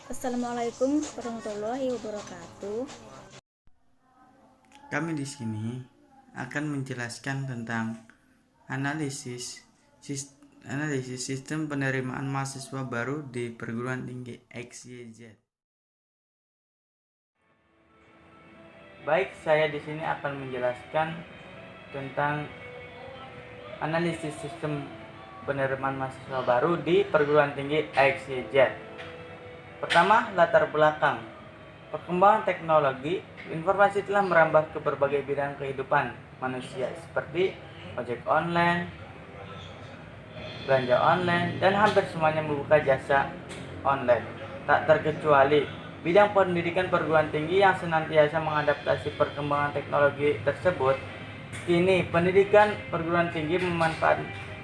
Assalamualaikum warahmatullahi wabarakatuh. Kami di sini akan menjelaskan tentang analisis sistem penerimaan mahasiswa baru di perguruan tinggi XYZ. Baik, saya di sini akan menjelaskan tentang analisis sistem penerimaan mahasiswa baru di perguruan tinggi XYZ. Pertama, latar belakang. Perkembangan teknologi informasi telah merambah ke berbagai bidang kehidupan manusia seperti ojek online, belanja online, dan hampir semuanya membuka jasa online. Tak terkecuali bidang pendidikan perguruan tinggi yang senantiasa mengadaptasi perkembangan teknologi tersebut. Kini pendidikan perguruan tinggi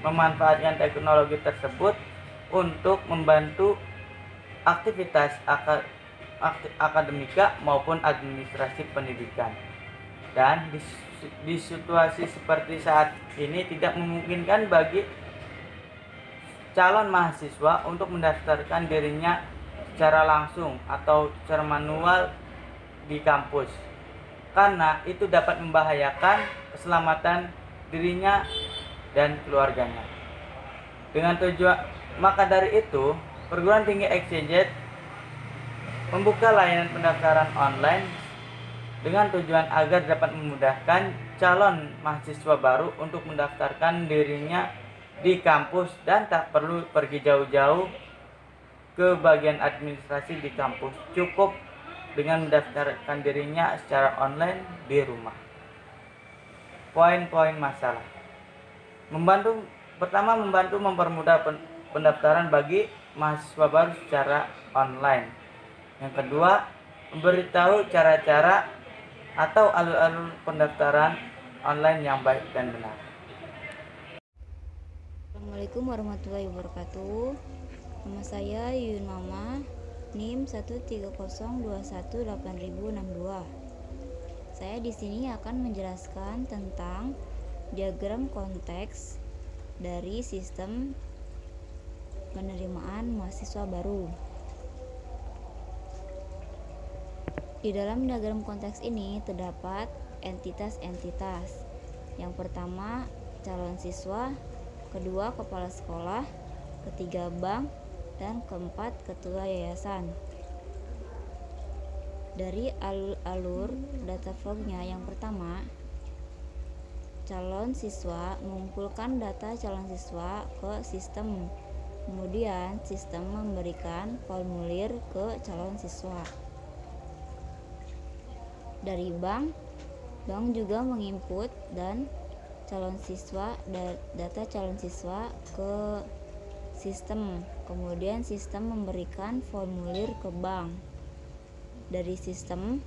memanfaatkan teknologi tersebut untuk membantu aktivitas akademika maupun administrasi pendidikan. Dan di situasi seperti saat ini tidak memungkinkan bagi calon mahasiswa untuk mendaftarkan dirinya secara langsung atau secara manual di kampus, karena itu dapat membahayakan keselamatan dirinya dan keluarganya. Maka dari itu, perguruan tinggi XYZ membuka layanan pendaftaran online dengan tujuan agar dapat memudahkan calon mahasiswa baru untuk mendaftarkan dirinya di kampus dan tak perlu pergi jauh-jauh ke bagian administrasi di kampus. Cukup dengan mendaftarkan dirinya secara online di rumah. Poin-poin masalah. Pertama, membantu mempermudah pendaftaran bagi mahasiswa baru secara online. Yang kedua, memberitahu cara-cara atau alur-alur pendaftaran online yang baik dan benar. Assalamualaikum warahmatullahi wabarakatuh. Nama saya Yuyun Mama, NIM 130218062. Saya di sini akan menjelaskan tentang diagram konteks dari sistem penerimaan mahasiswa baru. Di dalam diagram konteks ini terdapat entitas-entitas. Yang pertama, calon siswa, kedua, kepala sekolah, ketiga, bank, dan keempat, ketua yayasan. Dari alur data flownya, yang pertama, calon siswa mengumpulkan data calon siswa ke sistem. Kemudian sistem memberikan formulir ke calon siswa. Dari bank juga menginput dan data calon siswa ke sistem. Kemudian sistem memberikan formulir ke bank. Dari sistem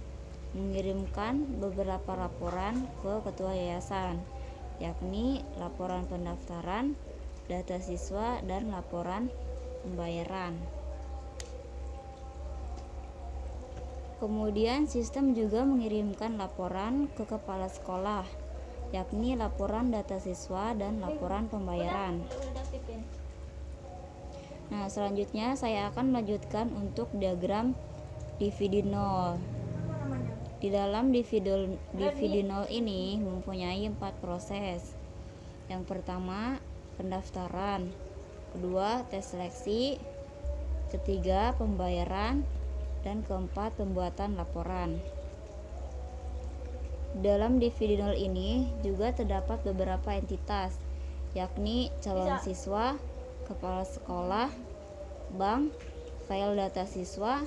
mengirimkan beberapa laporan ke ketua yayasan, yakni laporan pendaftaran, data siswa, dan laporan pembayaran. Kemudian sistem juga mengirimkan laporan ke kepala sekolah, yakni laporan data siswa dan laporan pembayaran. Nah, selanjutnya saya akan melanjutkan untuk diagram dividi nol. Di dalam dividi nol ini mempunyai 4 proses. Yang pertama, pendaftaran. Kedua, tes seleksi. Ketiga, pembayaran. Dan keempat, pembuatan laporan. Dalam dividi nol ini juga terdapat beberapa entitas, yakni calon siswa, kepala sekolah, bank, file data siswa,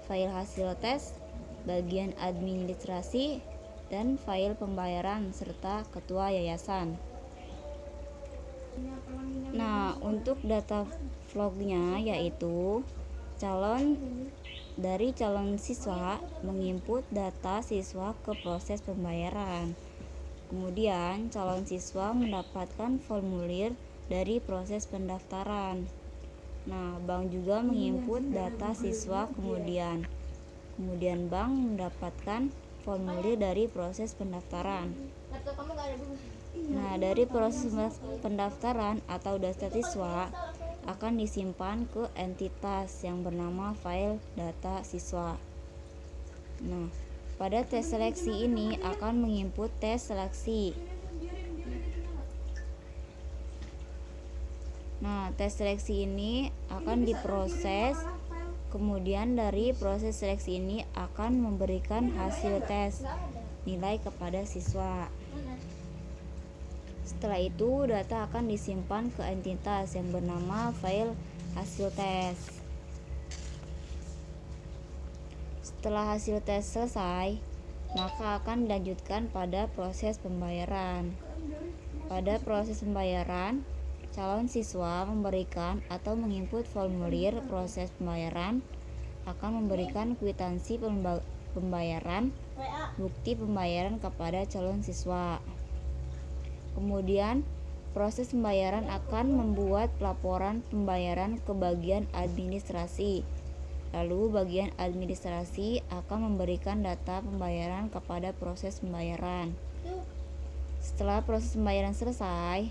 file hasil tes, bagian administrasi, dan file pembayaran serta ketua yayasan. Nah, untuk data flownya yaitu dari calon siswa menginput data siswa ke proses pembayaran. Kemudian calon siswa mendapatkan formulir dari proses pendaftaran. Nah, bank juga menginput data siswa kemudian bank mendapatkan formulir dari proses pendaftaran. Nah, dari proses pendaftaran atau data siswa akan disimpan ke entitas yang bernama file data siswa. Nah, pada tes seleksi ini akan menginput tes seleksi. Nah, tes seleksi ini akan diproses. Kemudian dari proses seleksi ini akan memberikan hasil tes nilai kepada siswa. Setelah itu, data akan disimpan ke entitas yang bernama file hasil tes. Setelah hasil tes selesai, maka akan dilanjutkan pada proses pembayaran. Pada proses pembayaran, calon siswa memberikan atau menginput formulir proses pembayaran, akan memberikan kwitansi pembayaran, bukti pembayaran kepada calon siswa. Kemudian, proses pembayaran akan membuat laporan pembayaran ke bagian administrasi. Lalu bagian administrasi akan memberikan data pembayaran kepada proses pembayaran. Setelah proses pembayaran selesai,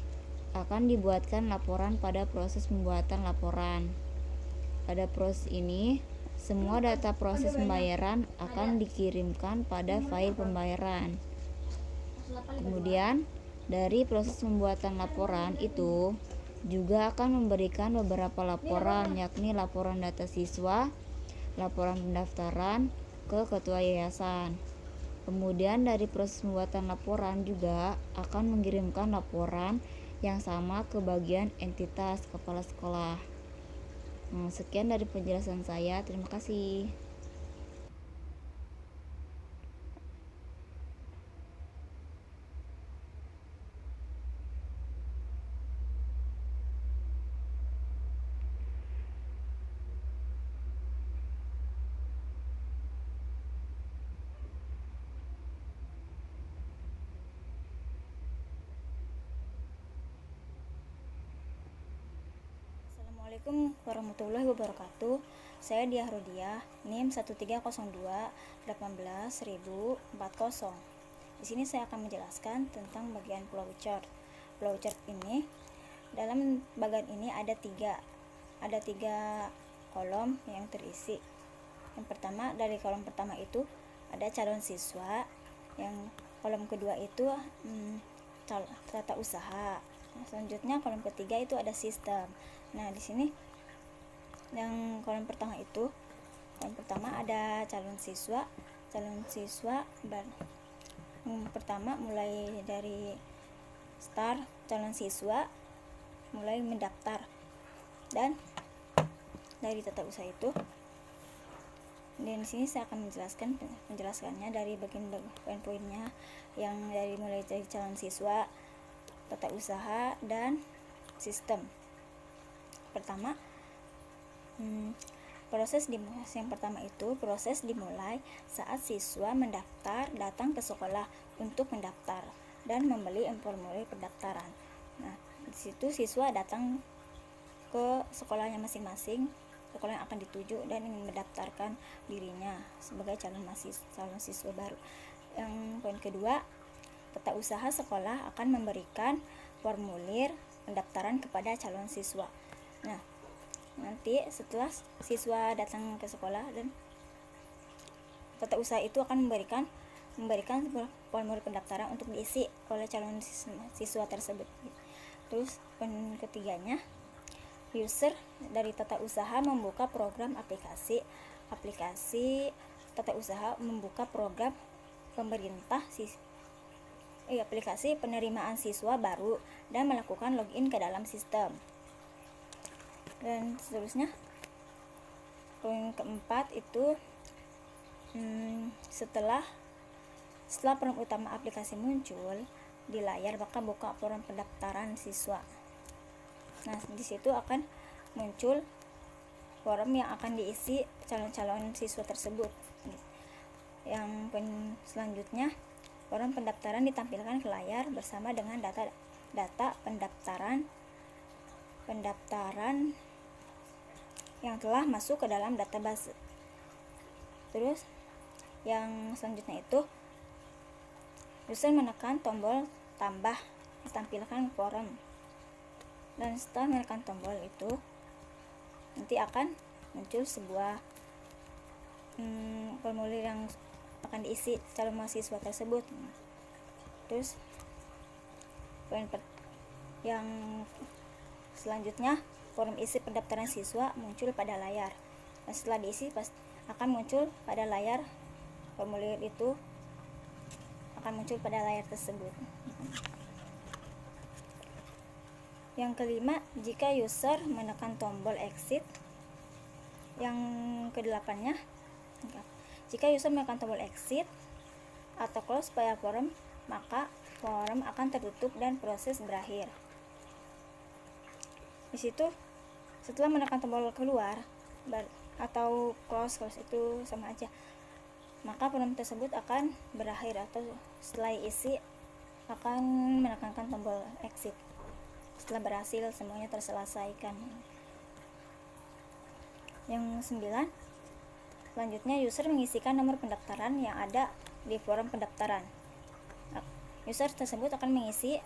akan dibuatkan laporan pada proses pembuatan laporan. Pada proses ini, semua data proses pembayaran akan dikirimkan pada file pembayaran. Kemudian, dari proses pembuatan laporan itu juga akan memberikan beberapa laporan, yakni laporan data siswa, laporan pendaftaran ke ketua yayasan. Kemudian dari proses pembuatan laporan juga akan mengirimkan laporan yang sama ke bagian entitas kepala sekolah. Sekian dari penjelasan saya. Terima kasih. Assalamualaikum warahmatullahi wabarakatuh. Saya Diah Rudiah, NIM 1302-18040. Di sini saya akan menjelaskan tentang bagian flowchart. Flowchart ini, dalam bagian ini ada tiga kolom yang terisi. Yang pertama, dari kolom pertama itu ada calon siswa. Yang kolom kedua itu tata usaha. Selanjutnya kolom ketiga itu ada sistem. Nah, di sini yang kolom pertama ada calon siswa. Pertama mulai dari start calon siswa mulai mendaftar, dan dari tata usaha itu, dan di sini saya akan menjelaskannya dari bagian poin-poinnya, yang mulai dari calon siswa, tata usaha, dan sistem. Pertama, proses dimulai saat siswa mendaftar, datang ke sekolah untuk mendaftar dan membeli formulir pendaftaran. Nah, di situ siswa datang ke sekolahnya masing-masing, sekolah yang akan dituju, dan ingin mendaftarkan dirinya sebagai calon siswa baru. Yang poin kedua, tata usaha sekolah akan memberikan formulir pendaftaran kepada calon siswa. Nah, nanti setelah siswa datang ke sekolah, dan tata usaha itu akan memberikan formulir pendaftaran untuk diisi oleh calon siswa tersebut. Terus poin ketiganya, user dari tata usaha membuka program aplikasi tata usaha membuka program pemerintah aplikasi penerimaan siswa baru dan melakukan login ke dalam sistem. Dan seterusnya, poin keempat itu setelah peran utama aplikasi muncul di layar, maka buka forum pendaftaran siswa. Nah, di situ akan muncul forum yang akan diisi calon-calon siswa tersebut. Yang poin selanjutnya, forum pendaftaran ditampilkan ke layar bersama dengan data pendaftaran yang telah masuk ke dalam database. Terus yang selanjutnya itu, user menekan tombol tambah, ditampilkan forum, dan setelah menekan tombol itu nanti akan muncul sebuah formulir yang akan diisi calon mahasiswa tersebut. Terus yang selanjutnya, form isi pendaftaran siswa muncul pada layar. Dan setelah diisi akan muncul pada layar, formulir itu akan muncul pada layar tersebut. Yang kelima, jika user menekan tombol exit. Yang kedelapannya, jika user menekan tombol exit atau close pada form, maka form akan tertutup dan proses berakhir. Di situ setelah menekan tombol keluar atau close itu sama aja, maka form tersebut akan berakhir, atau setelah isi akan menekankan tombol exit setelah berhasil semuanya terselesaikan. Yang 9, selanjutnya user mengisikan nomor pendaftaran yang ada di form pendaftaran. User tersebut akan mengisi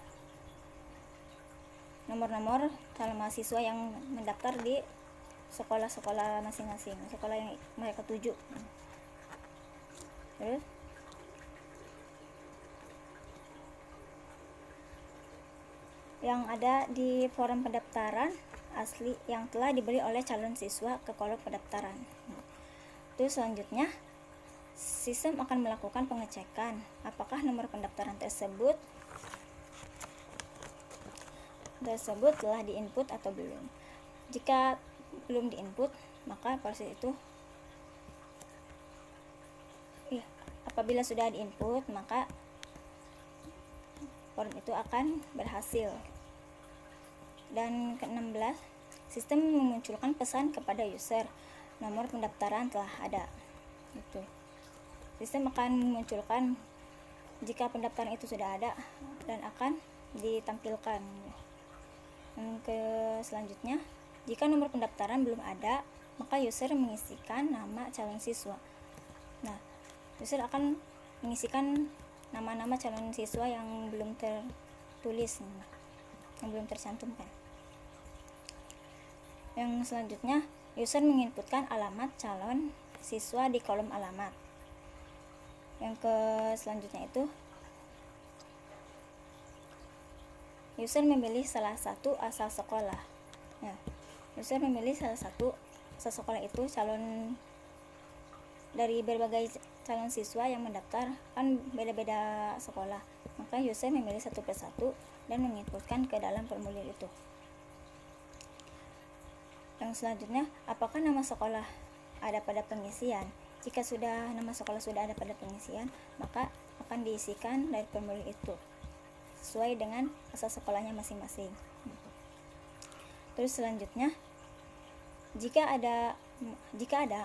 nomor-nomor calon mahasiswa yang mendaftar di sekolah-sekolah masing-masing, sekolah yang mereka tuju. Terus yang ada di form pendaftaran asli yang telah diberi oleh calon siswa ke kolom pendaftaran. Terus selanjutnya, sistem akan melakukan pengecekan apakah nomor pendaftaran tersebut telah diinput atau belum. Jika belum diinput, maka proses itu apabila sudah diinput, maka form itu akan berhasil. Dan ke-16, sistem memunculkan pesan kepada user, nomor pendaftaran telah ada. Itu. Sistem akan memunculkan jika pendaftaran itu sudah ada dan akan ditampilkan. Selanjutnya, jika nomor pendaftaran belum ada, maka user mengisikan nama calon siswa. Nah, user akan mengisikan nama-nama calon siswa yang belum tertulis, yang belum tercantumkan. Yang selanjutnya, user menginputkan alamat calon siswa di kolom alamat. Yang selanjutnya itu, user memilih salah satu asal sekolah. Nah, user memilih salah satu asal sekolah itu calon dari berbagai calon siswa yang mendaftar, kan beda-beda sekolah, maka user memilih satu persatu dan menginputkan ke dalam formulir itu. Yang selanjutnya, apakah nama sekolah ada pada pengisian? Jika nama sekolah sudah ada pada pengisian, maka akan diisikan dari formulir itu sesuai dengan asal sekolahnya masing-masing. Terus selanjutnya, jika ada,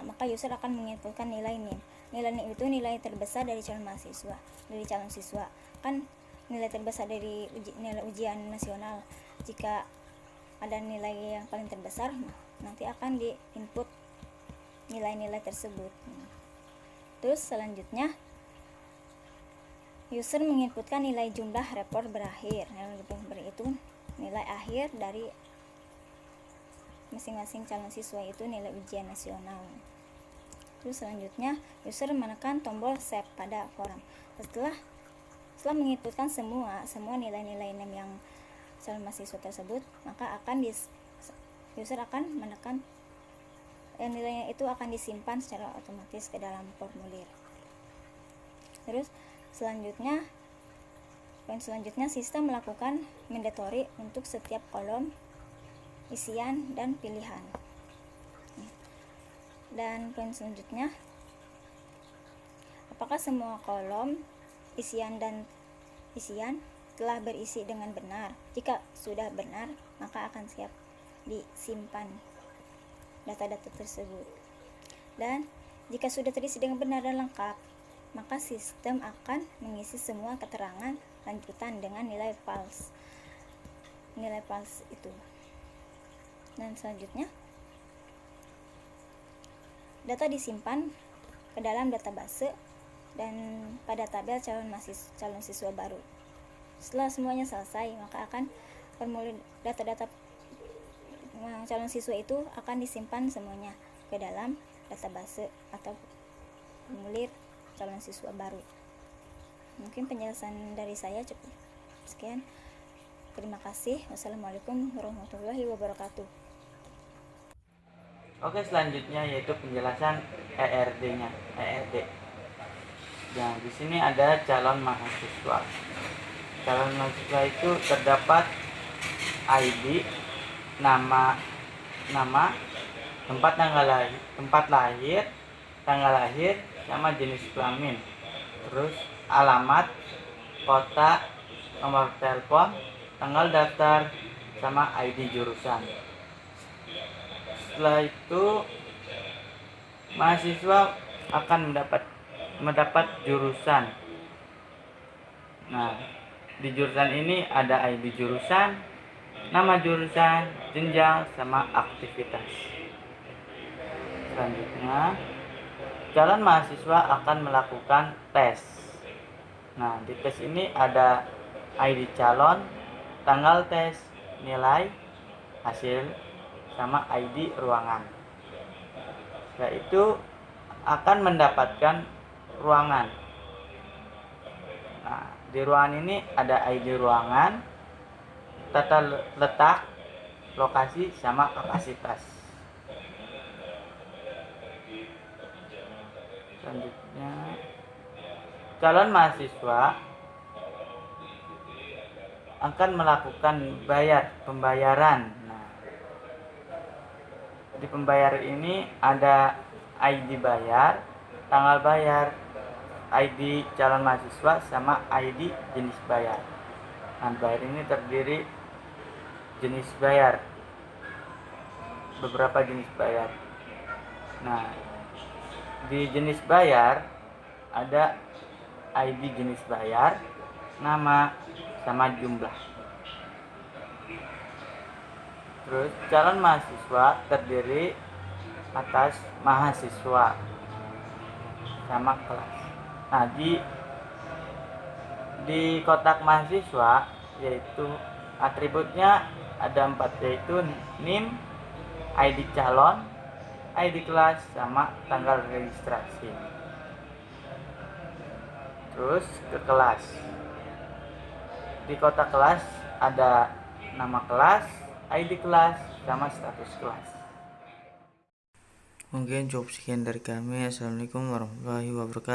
maka user akan menginputkan nilai NIM. Nilai NIM itu nilai terbesar dari calon mahasiswa, dari calon siswa. Kan nilai terbesar dari nilai ujian nasional. Jika ada nilai yang paling terbesar, nanti akan diinput nilai-nilai tersebut. Terus selanjutnya, user menginputkan nilai jumlah rapor berakhir. Nilai rapor berakhir itu nilai akhir dari masing-masing calon siswa, itu nilai ujian nasional. Terus selanjutnya, user menekan tombol save pada form. Setelah menginputkan semua nilai-nilai NIM yang calon mahasiswa tersebut, maka user akan menekan nilainya itu akan disimpan secara otomatis ke dalam formulir. Terus selanjutnya, sistem melakukan mandatory untuk setiap kolom isian dan pilihan. Dan poin selanjutnya, apakah semua kolom isian telah berisi dengan benar? Jika sudah benar, maka akan siap disimpan data-data tersebut. Dan jika sudah terisi dengan benar dan lengkap, maka sistem akan mengisi semua keterangan lanjutan dengan nilai false itu. Dan selanjutnya, data disimpan ke dalam database dan pada tabel calon siswa baru. Setelah semuanya selesai, maka akan formulir data-data calon siswa itu akan disimpan semuanya ke dalam database atau formulir calon siswa baru. Mungkin penjelasan dari saya cukup sekian. Terima kasih. Wassalamualaikum warahmatullahi wabarakatuh. Oke, selanjutnya yaitu penjelasan ERD-nya. ERD. Nah, di sini ada calon mahasiswa. Calon mahasiswa itu terdapat ID, nama, tempat lahir, tanggal lahir, sama jenis kelamin. Terus alamat, kota, nomor telepon, tanggal daftar, sama ID jurusan. Setelah itu mahasiswa akan mendapat jurusan. Nah, di jurusan ini ada ID jurusan, nama jurusan, jenjang, sama aktivitas. Selanjutnya, calon mahasiswa akan melakukan tes. Nah, di tes ini ada ID calon, tanggal tes, nilai, hasil, sama ID ruangan. Yaitu akan mendapatkan ruangan. Nah, di ruangan ini ada ID ruangan, tata letak, lokasi, sama kapasitas. Selanjutnya, calon mahasiswa akan melakukan pembayaran. Nah, di pembayar ini ada ID bayar, tanggal bayar, ID calon mahasiswa, sama ID jenis bayar. Nah, bayar ini terdiri jenis bayar, beberapa jenis bayar. Nah, di jenis bayar ada ID jenis bayar, nama, sama jumlah. Terus calon mahasiswa terdiri atas mahasiswa sama kelas. Nah, di kotak mahasiswa yaitu atributnya ada 4, yaitu NIM, ID calon, ID kelas, sama tanggal registrasi. Terus ke kelas. Di kotak kelas ada nama kelas, ID kelas, sama status kelas. Mungkin cukup sekian dari kami. Assalamualaikum warahmatullahi wabarakatuh.